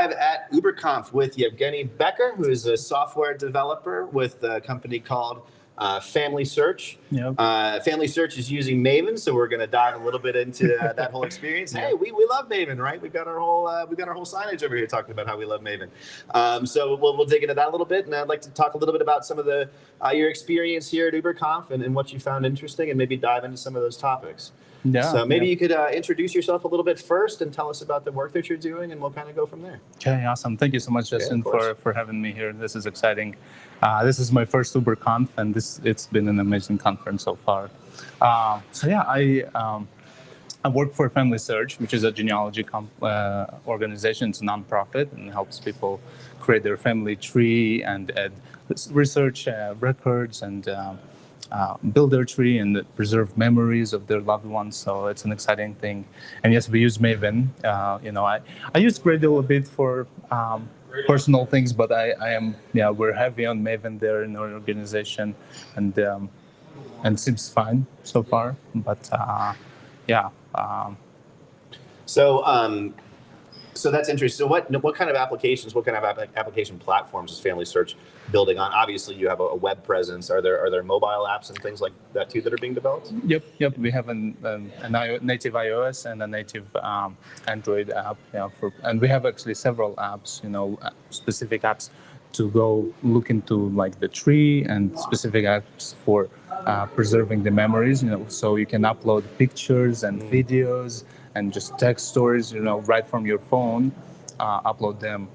live at UberConf with Evgeniy Bekker, who is a software developer with a company called FamilySearch. Yep. FamilySearch is using Maven, so we're going to dive a little bit into that whole experience. Hey, we love Maven, right? We've got our whole signage over here talking about how we love Maven. So we'll dig into that a little bit, and I'd like to talk a little bit about some of the your experience here at UberConf and what you found interesting, and maybe dive into some of those topics. Yeah. So maybe you could introduce yourself a little bit first and tell us about the work that you're doing, and we'll kind of go from there. Okay, awesome. Thank you so much, Justin, for having me here. This is exciting. This is my first UberConf, and it's been an amazing conference so far. I work for FamilySearch, which is a genealogy organization. It's a nonprofit and helps people create their family tree and add research records and build their tree and preserve memories of their loved ones. So it's an exciting thing. And yes, we use Maven. I use Gradle a bit for personal things, but we're heavy on Maven there in our organization, and seems fine so far. But So that's interesting. So what kind of applications, what kind of application platforms is FamilySearch building on? Obviously, you have a web presence. Are there mobile apps and things like that too that are being developed? Yep. We have a native iOS and a native Android app. And we have actually several apps. Specific apps to go look into like the tree, and specific apps for preserving the memories. So you can upload pictures and videos and just text stories, right from your phone, upload them,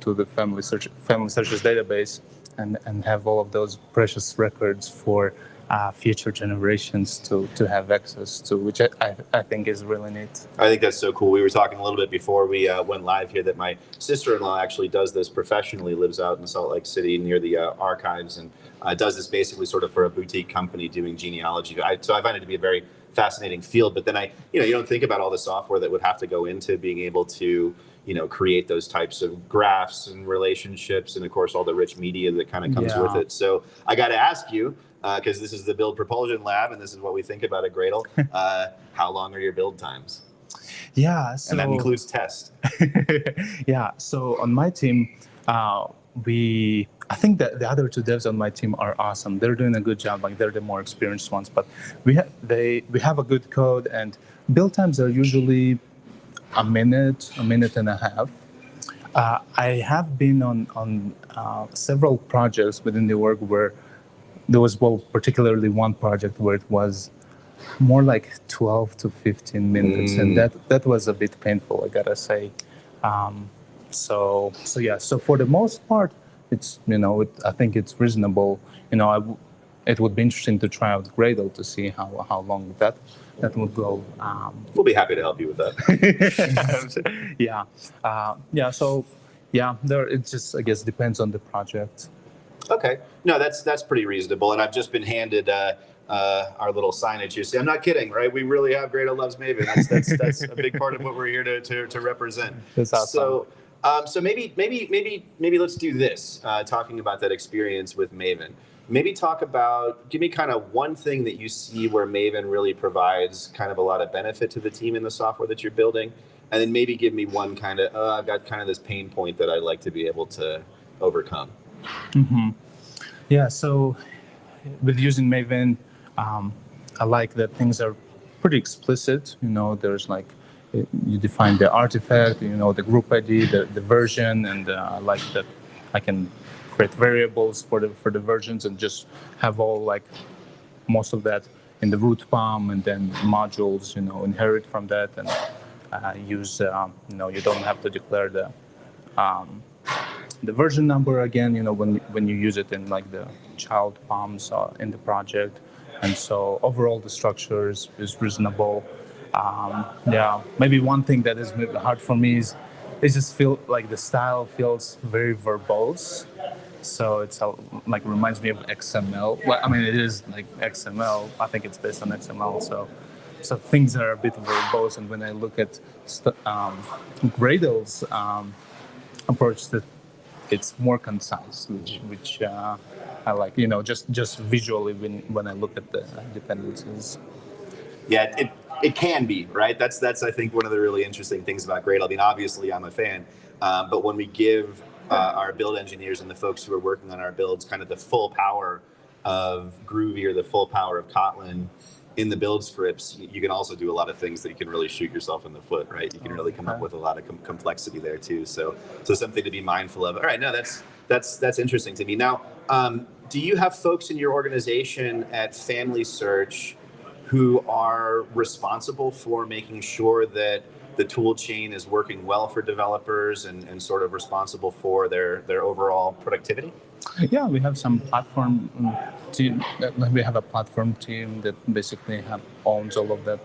to the FamilySearch's database, and have all of those precious records for future generations to have access to, which I think is really neat. I think that's so cool. We were talking a little bit before we went live here that my sister-in-law actually does this professionally, lives out in Salt Lake City near the archives, and does this basically sort of for a boutique company doing genealogy. So I find it to be a very fascinating field, but then you don't think about all the software that would have to go into being able to, create those types of graphs and relationships, and of course all the rich media that kind of comes with it. So I got to ask you, because this is the Build Propulsion Lab, and this is what we think about at Gradle. How long are your build times? Yeah, and that includes tests. Yeah, so on my team, I think that the other two devs on my team are awesome. They're doing a good job. Like, they're the more experienced ones, but we have a good code, and build times are usually a minute and a half. I have been on several projects within the org where there was, particularly one project where it was more like 12 to 15 minutes, and that was a bit painful, I gotta say. So for the most part, it's I think it's reasonable. It would be interesting to try out Gradle to see how long that would go. We'll be happy to help you with that. It just, I guess, depends on the project. Okay, no, that's pretty reasonable. And I've just been handed our little signage here. See, I'm not kidding, right? We really have Gradle Loves Maven. That's a big part of what we're here to represent. That's awesome. So maybe let's do this. Talking about that experience with Maven, maybe give me kind of one thing that you see where Maven really provides kind of a lot of benefit to the team in the software that you're building, and then maybe give me one kind of I've got kind of this pain point that I'd like to be able to overcome. Mm-hmm. Yeah. So with using Maven, I like that things are pretty explicit. There's like, you define the artifact, the group ID, the version, and I like that I can create variables for the versions and just have all, like, most of that in the root POM, and then modules, inherit from that, and use, you don't have to declare the version number again, when you use it in like the child POMs in the project. And so overall the structure is reasonable. Maybe one thing that is hard for me is it just feel like the style feels very verbose. So it's reminds me of XML. Well, I mean, it is like XML. I think it's based on XML. So things are a bit verbose. And when I look at Gradle's approach, that it's more concise, which I like. Just visually when I look at the dependencies. Yeah, it can be, right? That's I think one of the really interesting things about Gradle. I mean, obviously I'm a fan, But when we give our build engineers and the folks who are working on our builds kind of the full power of Groovy or the full power of Kotlin in the build scripts, you can also do a lot of things that you can really shoot yourself in the foot, right? You can really come up with a lot of complexity there too. So something to be mindful of. All right, no, that's interesting to me. Now, do you have folks in your organization at FamilySearch who are responsible for making sure that the tool chain is working well for developers and sort of responsible for their overall productivity? Yeah, we have some platform team. We have a platform team that basically owns all of that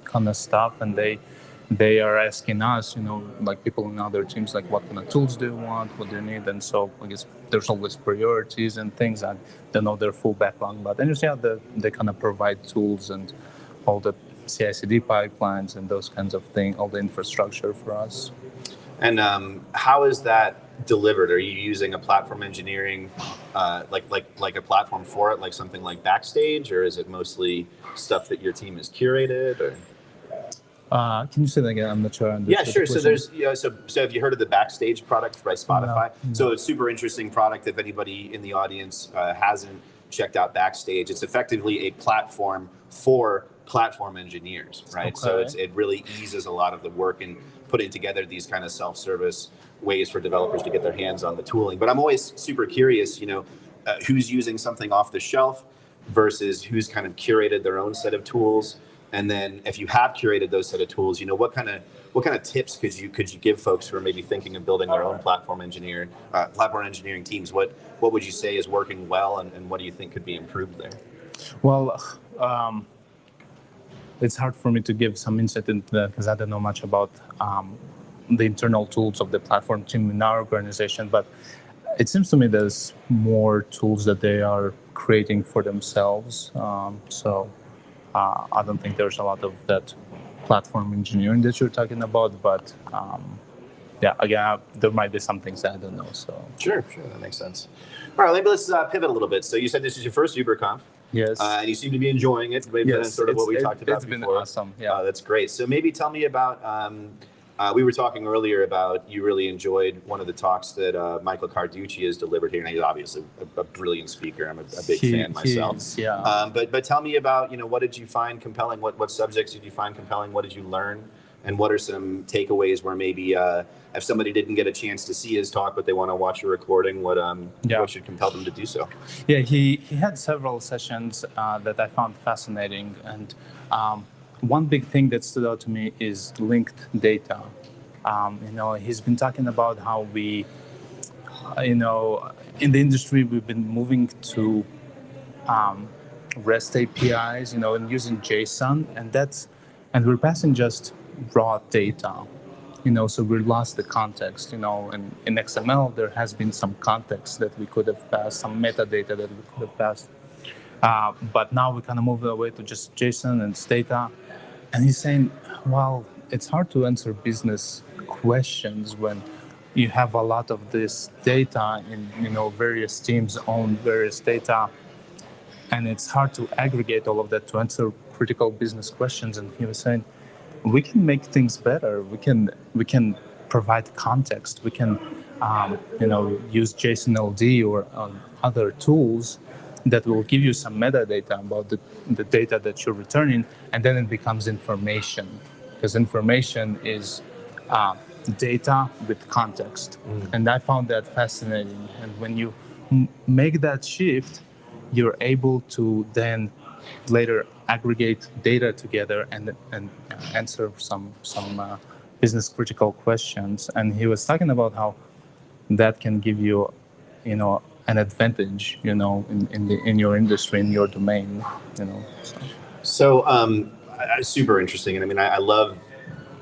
kind of stuff, and they are asking us, like people in other teams, like what kind of tools do you want, what do you need, and so I guess there's always priorities and things that they know their full backlog, but they kind of provide tools and all the CI/CD pipelines and those kinds of things, all the infrastructure for us. And how is that delivered? Are you using a platform engineering, like a platform for it, like something like Backstage, or is it mostly stuff that your team has curated? Or? Can you say that again? I'm not sure. Yeah, sure. So there's, so have you heard of the Backstage product by Spotify? No. So it's a super interesting product. If anybody in the audience hasn't checked out Backstage, it's effectively a platform for platform engineers, right? Okay. So it really eases a lot of the work in putting together these kind of self-service ways for developers to get their hands on the tooling. But I'm always super curious, who's using something off the shelf versus who's kind of curated their own set of tools. And then if you have curated those set of tools, what kind of tips could you give folks who are maybe thinking of building their own platform engineering teams? What would you say is working well, and what do you think could be improved there? Well, it's hard for me to give some insight into that because I don't know much about the internal tools of the platform team in our organization, but it seems to me there's more tools that they are creating for themselves. So I don't think there's a lot of that platform engineering that you're talking about, but yeah, again, there might be some things that I don't know. So Sure, that makes sense. All right, maybe let's pivot a little bit. So you said this is your first UberConf. Yes. And you seem to be enjoying it. Maybe that's sort of what we talked about before. It's been awesome. Yeah. That's great. So maybe tell me about, we were talking earlier about you really enjoyed one of the talks that Michael Carducci has delivered here. And he's obviously a brilliant speaker. I'm a big fan myself. Yeah. But tell me about, what did you find compelling? What subjects did you find compelling? What did you learn? And what are some takeaways where maybe if somebody didn't get a chance to see his talk, but they want to watch a recording, what should compel them to do so? Yeah, he had several sessions that I found fascinating. And one big thing that stood out to me is linked data. He's been talking about how we, in the industry, we've been moving to REST APIs, and using JSON, and we're passing just raw data, so we lost the context, in XML there has been some context that we could have passed, some metadata that we could have passed, but now we kind of move away to just JSON and data. And he's saying, well, it's hard to answer business questions when you have a lot of this data in, various teams own various data, and it's hard to aggregate all of that to answer critical business questions. And he was saying, we can make things better. We can provide context. We can, use JSON LD or other tools that will give you some metadata about the data that you're returning, and then it becomes information, because information is data with context. And I found that fascinating. And when you make that shift, you're able to then later aggregate data together and answer some business critical questions. And he was talking about how that can give you, an advantage, in your industry, in your domain, So super interesting. And I love,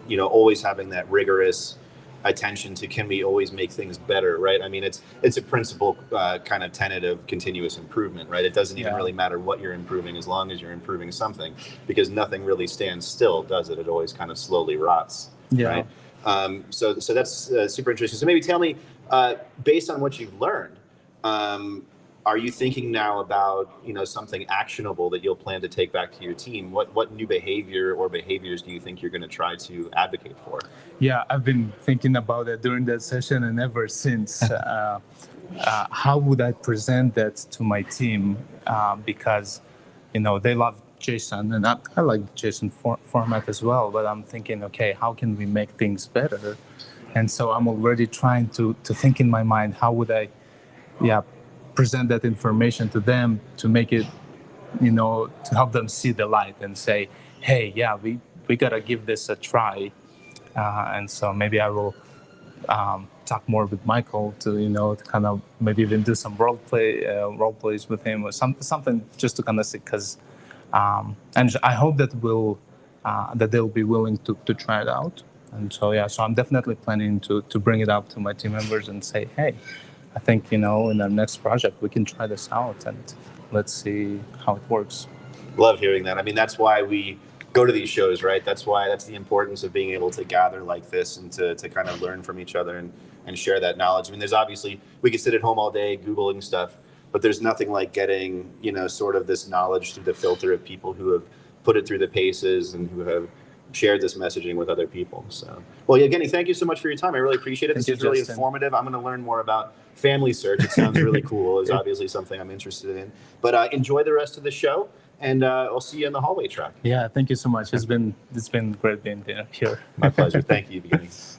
always having that rigorous attention to, can we always make things better, right? It's a principal kind of tenet of continuous improvement, right? It doesn't even really matter what you're improving as long as you're improving something, because nothing really stands still, does it? It always kind of slowly rots, right? So that's super interesting. So maybe tell me, based on what you've learned, are you thinking now about, something actionable that you'll plan to take back to your team? What new behavior or behaviors do you think you're going to try to advocate for? Yeah, I've been thinking about it during that session and ever since. How would I present that to my team? Because, they love JSON, and I like the JSON format as well. But I'm thinking, okay, how can we make things better? And so I'm already trying to think in my mind, how would I, present that information to them to make it, to help them see the light and say, hey, we gotta give this a try. And so maybe I will talk more with Michael to, to kind of maybe even do some role plays with him or something just to kind of see, because and I hope that that they'll be willing to try it out. And so so I'm definitely planning to bring it up to my team members and say, hey, I think in our next project we can try this out and let's see how it works. Love hearing that. I mean, that's why we go to these shows, right? That's the importance of being able to gather like this and to kind of learn from each other and share that knowledge. I mean, there's obviously, we could sit at home all day Googling stuff, but there's nothing like getting, sort of this knowledge through the filter of people who have put it through the paces and who have shared this messaging with other people. So, well, Evgeniy, thank you so much for your time. I really appreciate it. This is really informative. I'm going to learn more about FamilySearch. It sounds really cool. It's obviously something I'm interested in. But enjoy the rest of the show, and I'll see you in the hallway track. Yeah, thank you so much. It's been great being here. My pleasure. Thank you, Evgeniy.